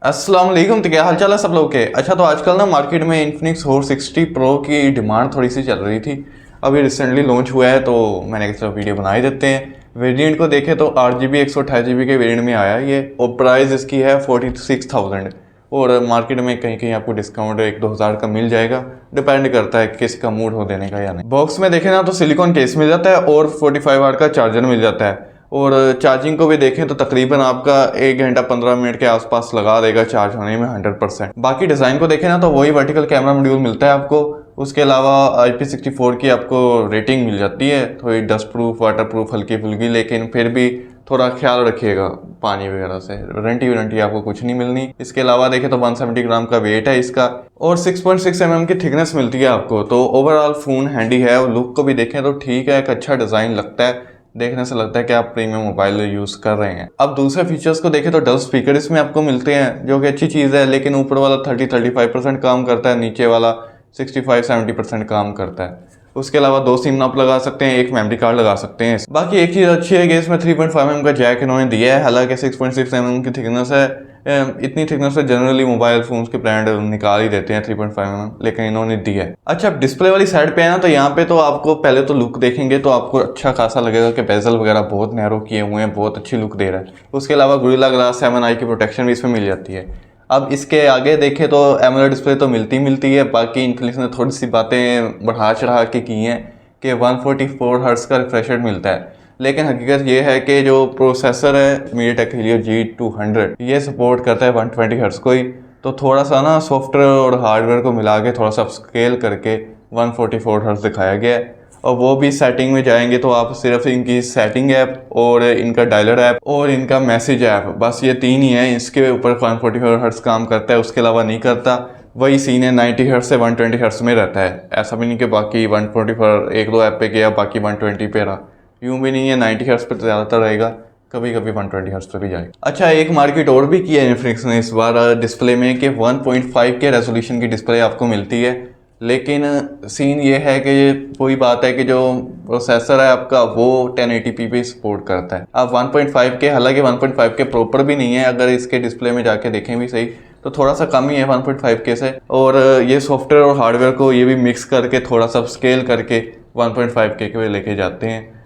अस्सलाम वालेकुम। तो क्या हाल चाल है सब लोग के। अच्छा, तो आजकल ना मार्केट में इन्फिनिक्स हॉट 60 प्रो की डिमांड थोड़ी सी चल रही थी। अभी रिसेंटली लॉन्च हुआ है तो मैंने कहा चलो वीडियो बना ही देते हैं। वेरिएंट को देखें तो 8 GB 128 GB के वेरिएंट में आया है ये, और प्राइस इसकी है 46,000। और मार्केट में कहीं कहीं आपको डिस्काउंट 1-2 हज़ार का मिल जाएगा, डिपेंड करता है किसी का मूड हो देने का या नहीं। बॉक्स में देखें ना तो सिलिकॉन केस मिल जाता है और 45 वाट का चार्जर मिल जाता है। और चार्जिंग को भी देखें तो तकरीबन आपका 1 घंटा 15 मिनट के आसपास लगा देगा चार्ज होने में 100%। बाकी डिज़ाइन को देखें ना तो वही वर्टिकल कैमरा मॉड्यूल मिलता है आपको। उसके अलावा IP64 की आपको रेटिंग मिल जाती है, थोड़ी डस्ट प्रूफ वाटर प्रूफ हल्की फुल्की, लेकिन फिर भी थोड़ा ख्याल रखिएगा पानी वगैरह से। वारंटी आपको कुछ नहीं मिलनी। इसके अलावा देखें तो 170 ग्राम का वेट है इसका, और 6.6 mm की थिकनेस मिलती है आपको। तो ओवरऑल फ़ोन हैंडी है, और लुक को भी देखें तो ठीक है, एक अच्छा डिज़ाइन लगता है, देखने से लगता है कि आप प्रीमियम मोबाइल यूज़ कर रहे हैं। अब दूसरे फीचर्स को देखें तो डबल स्पीकर इसमें आपको मिलते हैं, जो कि अच्छी चीज़ है, लेकिन ऊपर वाला 30-35% काम करता है, नीचे वाला 65-70% काम करता है। उसके अलावा 2 सिम आप लगा सकते हैं, एक मेमोरी कार्ड लगा सकते हैं। बाकी एक चीज़ अच्छी है कि इसमें 3.5 mm का जैक इन्होंने दिया है, हालांकि 6.6 mm की थिकनेस है। इतनी थिकनेस से जनरली मोबाइल फोन्स के ब्रांड निकाल ही देते हैं 3.5 mm, लेकिन इन्होंने दिया है। अच्छा, डिस्प्ले वाली साइड पे है ना, तो यहाँ पे तो आपको पहले तो लुक देखेंगे तो आपको अच्छा खासा लगेगा कि बेजल वगैरह बहुत नैरो किए हुए हैं, बहुत अच्छी लुक दे रहा है। उसके अलावा गोरिल्ला ग्लास 7i की प्रोटेक्शन भी इसमें मिल जाती है। अब इसके आगे देखें तो एमोलेड डिस्प्ले तो मिलती है। बाकी इन्फिनिक्स ने थोड़ी सी बातें बढ़ा चढ़ा के की हैं कि 144 हर्ट्ज़ का रिफ्रेश रेट मिलता है, लेकिन हकीकत ये है कि जो प्रोसेसर है MediaTek Helio G200 ये सपोर्ट करता है 120 हर्ट्ज़ को ही। तो थोड़ा सा ना सॉफ्टवेयर और हार्डवेयर को मिला के थोड़ा सा स्केल करके 144 हर्ट्ज़ दिखाया गया है। और वो भी सेटिंग में जाएंगे तो आप सिर्फ इनकी सेटिंग ऐप और इनका डायलर ऐप और इनका मैसेज ऐप, बस ये 3 ही है, इसके ऊपर 144 हर्ट्ज़ काम करता है, उसके अलावा नहीं करता। वही सीन है 90 हर्ट्ज़ से 120 हर्ट्ज़ में रहता है। ऐसा भी नहीं कि बाकी 144 1-2 ऐप पे गया बाकी 120 पे रहा, यूँ भी नहीं है। 90 हर्ट्ज़ पे तो ज़्यादातर रहेगा, कभी कभी 120 हर्ट्ज़ पे भी जाएगा। अच्छा, एक मार्केट और भी किया है इन्फिनिक्स ने इस बार डिस्प्ले में कि 1.5 के रेजोल्यूशन की डिस्प्ले आपको मिलती है, लेकिन सीन ये है कि वही बात है कि जो प्रोसेसर है आपका वो 1080p पे सपोर्ट करता है। अब 1.5 के, हालांकि 1.5 के प्रॉपर भी नहीं है, अगर इसके डिस्प्ले में जाके देखें भी सही तो थोड़ा सा कम ही है 1.5 के से। और ये सॉफ्टवेयर और हार्डवेयर को ये भी मिक्स करके थोड़ा सा स्केल करके 1.5 के लेके जाते हैं।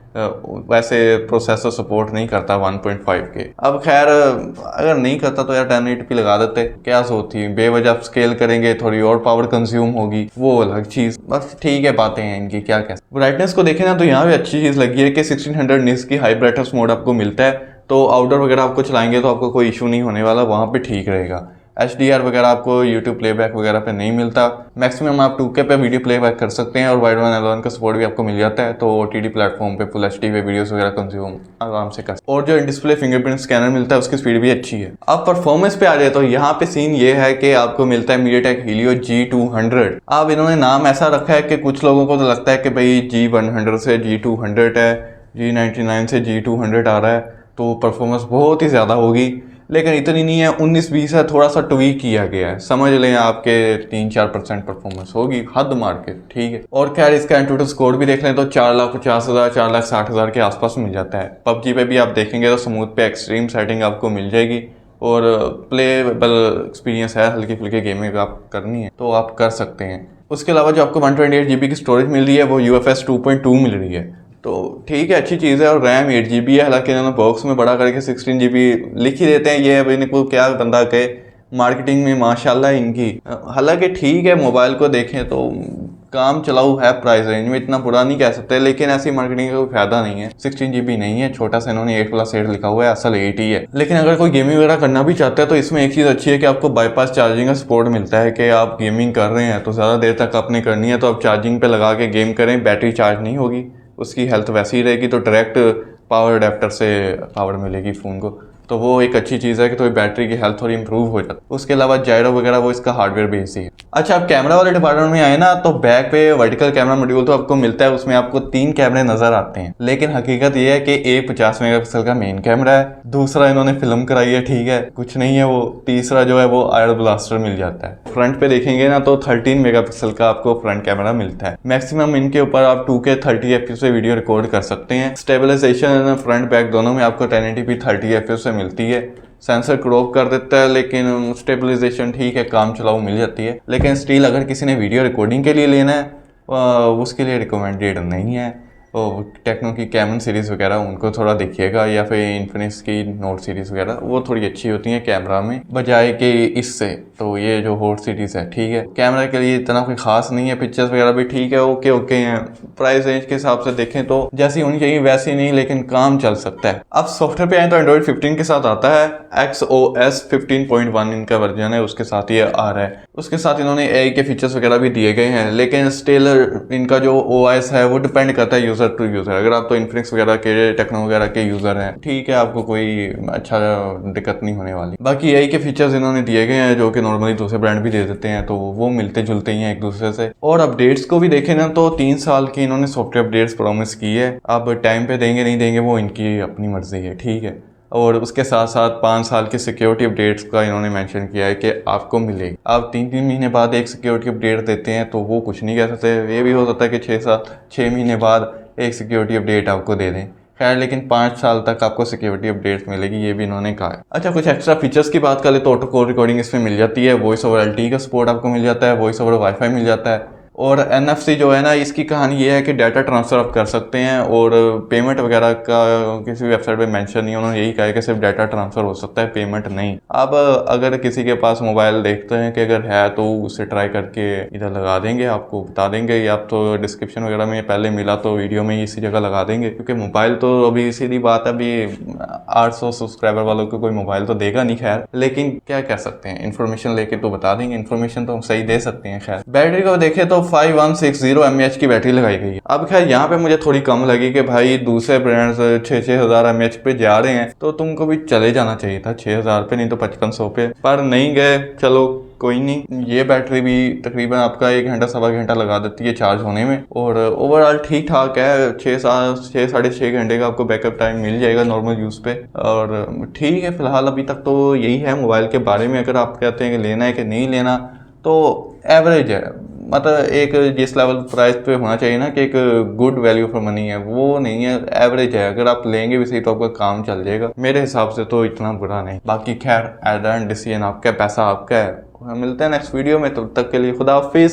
वैसे प्रोसेसर सपोर्ट नहीं करता 1.5 के। अब खैर अगर नहीं करता तो यार 1080p लगा देते, क्या होती है, बेवजह स्केल करेंगे थोड़ी और पावर कंज्यूम होगी, वो अलग चीज़। बस ठीक है, बातें हैं इनकी, क्या कह। ब्राइटनेस को देखें ना तो यहाँ भी अच्छी चीज़ लगी है कि 1600 निट्स की हाई ब्राइटनेस मोड आपको मिलता है, तो आउटडोर वगैरह आपको चलाएंगे तो आपको कोई इशू नहीं होने वाला, वहाँ पर ठीक रहेगा। HDR वगैरह आपको YouTube प्लेबैक वगैरह पे नहीं मिलता। मैक्सिमम आप 2K पे वीडियो प्लेबैक कर सकते हैं, और वाइड वन L1 का सपोर्ट भी आपको मिल जाता है, तो OTT प्लेटफॉर्म पे फुल HD पे वीडियोस वगैरह कंज्यूम आराम से कर। और जो डिस्प्ले फिंगरप्रिंट स्कैनर मिलता है उसकी स्पीड भी अच्छी है। अब परफॉर्मेंस पे आ जाए तो यहाँ पे सीन ये है कि आपको मिलता है MediaTek Helio G200। अब इन्होंने नाम ऐसा रखा है कि कुछ लोगों को तो लगता है कि भाई G100 से G200 है, G99 से G200 आ रहा है तो परफॉर्मेंस बहुत ही ज़्यादा होगी, लेकिन इतनी नहीं है। 19-20 है, थोड़ा सा ट्वीक किया गया है, समझ लें आपके 3-4% परफॉर्मेंस होगी हद मार के, ठीक है। और खैर इसका एंटूटू स्कोर भी देख लें तो 4,50,000 4,60,000 के आसपास मिल जाता है। PUBG पे भी आप देखेंगे तो स्मूथ पे एक्सट्रीम सेटिंग आपको मिल जाएगी, और प्लेबल एक्सपीरियंस है, हल्की फुल्की गेमिंग आप करनी है तो आप कर सकते हैं। उसके अलावा जो आपको 128 GB की स्टोरेज मिल रही है वो UFS 2.2 मिल रही है, तो ठीक है, अच्छी चीज़ है। और रैम 8 GB है, हालांकि इन्होंने बॉक्स में बड़ा करके 16 GB लिख ही देते हैं। ये अब इनको क्या बंदा कहे, मार्केटिंग में माशाल्लाह इनकी। हालांकि ठीक है, मोबाइल को देखें तो काम चलाऊ है, प्राइस रेंज में इतना बुरा नहीं कह सकते, लेकिन ऐसी मार्केटिंग का कोई फायदा नहीं है। 16 GB नहीं है, छोटा सा इन्होंने 8+8 लिखा हुआ है, असल 8 ही है। लेकिन अगर कोई गेमिंग वगैरह करना भी चाहता है तो इसमें एक चीज़ अच्छी है कि आपको बाईपास चार्जिंग का सपोर्ट मिलता है, कि आप गेमिंग कर रहे हैं तो ज़्यादा देर तक आपने करनी है तो आप चार्जिंग पे लगा के गेम करें, बैटरी चार्ज नहीं होगी, उसकी हेल्थ वैसी ही रहेगी, तो डायरेक्ट पावर अडेप्टर से पावर मिलेगी फ़ोन को, तो वो एक अच्छी चीज़ है कि थोड़ी बैटरी की हेल्थ थोड़ी इंप्रूव हो जाती है। उसके अलावा जायरो वगैरह वो इसका हार्डवेयर बेस ही है। अच्छा, अब कैमरा वाले डिपार्टमेंट में आए ना तो बैक पे वर्टिकल कैमरा मॉड्यूल तो आपको मिलता है, उसमें आपको 3 कैमरे नजर आते हैं, लेकिन हकीकत ये है कि एक 50 मेगापिक्सल का मेन कैमरा है, दूसरा इन्होंने फिल्म कराई है, ठीक है, कुछ नहीं है वो, तीसरा जो है वो आयर ब्लास्टर मिल जाता है। फ्रंट पे देखेंगे ना तो 13 मेगापिक्सल का आपको फ्रंट कैमरा मिलता है। मैक्सिमम इनके ऊपर आप 2K 30 FPS से वीडियो रिकॉर्ड कर सकते हैं। स्टेबलाइजेशन फ्रंट बैक दोनों में आपको 1080p 30 FPS से मिलती है। सेंसर क्रॉप कर देता है, लेकिन स्टेबलाइजेशन ठीक है, काम चलाओ मिल जाती है। लेकिन स्टिल अगर किसी ने वीडियो रिकॉर्डिंग के लिए लेना है उसके लिए रिकमेंडेड नहीं है। और टेक्नो की कैमन सीरीज़ वगैरह उनको थोड़ा देखिएगा, या फिर इन्फिनिक्स की नोट सीरीज़ वगैरह, वो थोड़ी अच्छी होती हैं कैमरा में बजाय कि इससे। तो ये जो हॉट सीरीज़ है ठीक है, कैमरा के लिए इतना कोई ख़ास नहीं है, पिक्चर्स वगैरह भी ठीक है, ओके ओके हैं। प्राइस रेंज के हिसाब से देखें तो जैसी होनी चाहिए वैसी नहीं, लेकिन काम चल सकता है। अब सॉफ्टवेयर पे आए तो एंड्रॉइड 15 के साथ आता है, XOS 15.1 इनका वर्जन है, उसके साथ ये आ रहा है। उसके साथ इन्होंने AI के फीचर्स वगैरह भी दिए गए हैं, लेकिन स्टिल इनका जो OS है वो डिपेंड करता है यूज़र टू यूज़र। अगर आप तो इन्फिनिक्स वगैरह के, टेक्नो वगैरह के यूज़र हैं, ठीक है, आपको कोई अच्छा दिक्कत नहीं होने वाली। बाकी AI के फीचर्स इन्होंने दिए गए हैं जो कि नॉर्मली दूसरे ब्रांड भी दे देते हैं, तो वो मिलते जुलते ही हैं एक दूसरे से। और अपडेट्स को भी देखें ना तो 3 साल की इन्होंने सॉफ्टवेयर अपडेट्स प्रॉमिस की है। अब टाइम पे देंगे नहीं देंगे वो इनकी अपनी मर्जी है, ठीक है। और उसके साथ साथ 5 साल की सिक्योरिटी अपडेट्स का इन्होंने मेंशन किया है कि आपको मिलेगी। आप 3-3 महीने बाद एक सिक्योरिटी अपडेट देते हैं तो वो कुछ नहीं कह सकते। ये भी हो सकता है कि 6 महीने बाद एक सिक्योरिटी अपडेट आपको दे दें, खैर, लेकिन 5 साल तक आपको सिक्योरिटी अपडेट्स मिलेगी, ये भी इन्होंने कहा है। अच्छा, कुछ एक्स्ट्रा फीचर्स की बात करें तो ऑटो कॉल रिकॉर्डिंग इसमें मिल जाती है, वॉइस ओवर LTE का सपोर्ट आपको मिल जाता है, वॉइस ओवर वाईफाई मिल जाता है। और NFC जो है ना, इसकी कहानी ये है कि डाटा ट्रांसफ़र आप कर सकते हैं, और पेमेंट वगैरह का किसी वेबसाइट पे मेंशन नहीं, उन्होंने यही कहा है कि सिर्फ डाटा ट्रांसफ़र हो सकता है, पेमेंट नहीं। अब अगर किसी के पास मोबाइल देखते हैं कि अगर है तो उसे ट्राई करके इधर लगा देंगे, आपको बता देंगे, या तो डिस्क्रिप्शन वगैरह में पहले मिला तो वीडियो में इसी जगह लगा देंगे, क्योंकि मोबाइल तो अभी सीधी बात है, अभी 800 सब्सक्राइबर वालों को कोई मोबाइल तो देगा नहीं, खैर, लेकिन क्या कर सकते हैं, इन्फॉर्मेशन लेके तो बता देंगे, इन्फॉर्मेशन तो हम सही दे सकते हैं। खैर, बैटरी को देखें तो 5160 mAh की बैटरी लगाई गई है। अब खैर यहाँ पे मुझे थोड़ी कम लगी कि भाई दूसरे ब्रांड्स 6,000 mAh पे जा रहे हैं तो तुमको भी चले जाना चाहिए था 6,000 पे, नहीं तो 5500 पे, पर नहीं गए। चलो कोई नहीं, ये बैटरी भी तकरीबन आपका 1 घंटा 1.25 घंटा लगा देती है चार्ज होने में, और ओवरऑल ठीक ठाक है। 6-6.5 घंटे का आपको बैकअप टाइम मिल जाएगा नॉर्मल यूज़ पे, और ठीक है। फिलहाल अभी तक तो यही है मोबाइल के बारे में। अगर आप कहते हैं कि लेना है कि नहीं लेना, तो एवरेज है, मतलब एक जिस लेवल प्राइस पे होना चाहिए ना कि एक गुड वैल्यू फॉर मनी है, वो नहीं है, एवरेज है। अगर आप लेंगे भी सही तो आपका काम चल जाएगा, मेरे हिसाब से तो इतना बुरा नहीं। बाकी खैर, एट द एंड डिसीजन आपका, पैसा आपका है। मिलते हैं नेक्स्ट वीडियो में, तब तक के लिए खुदा हाफिज़।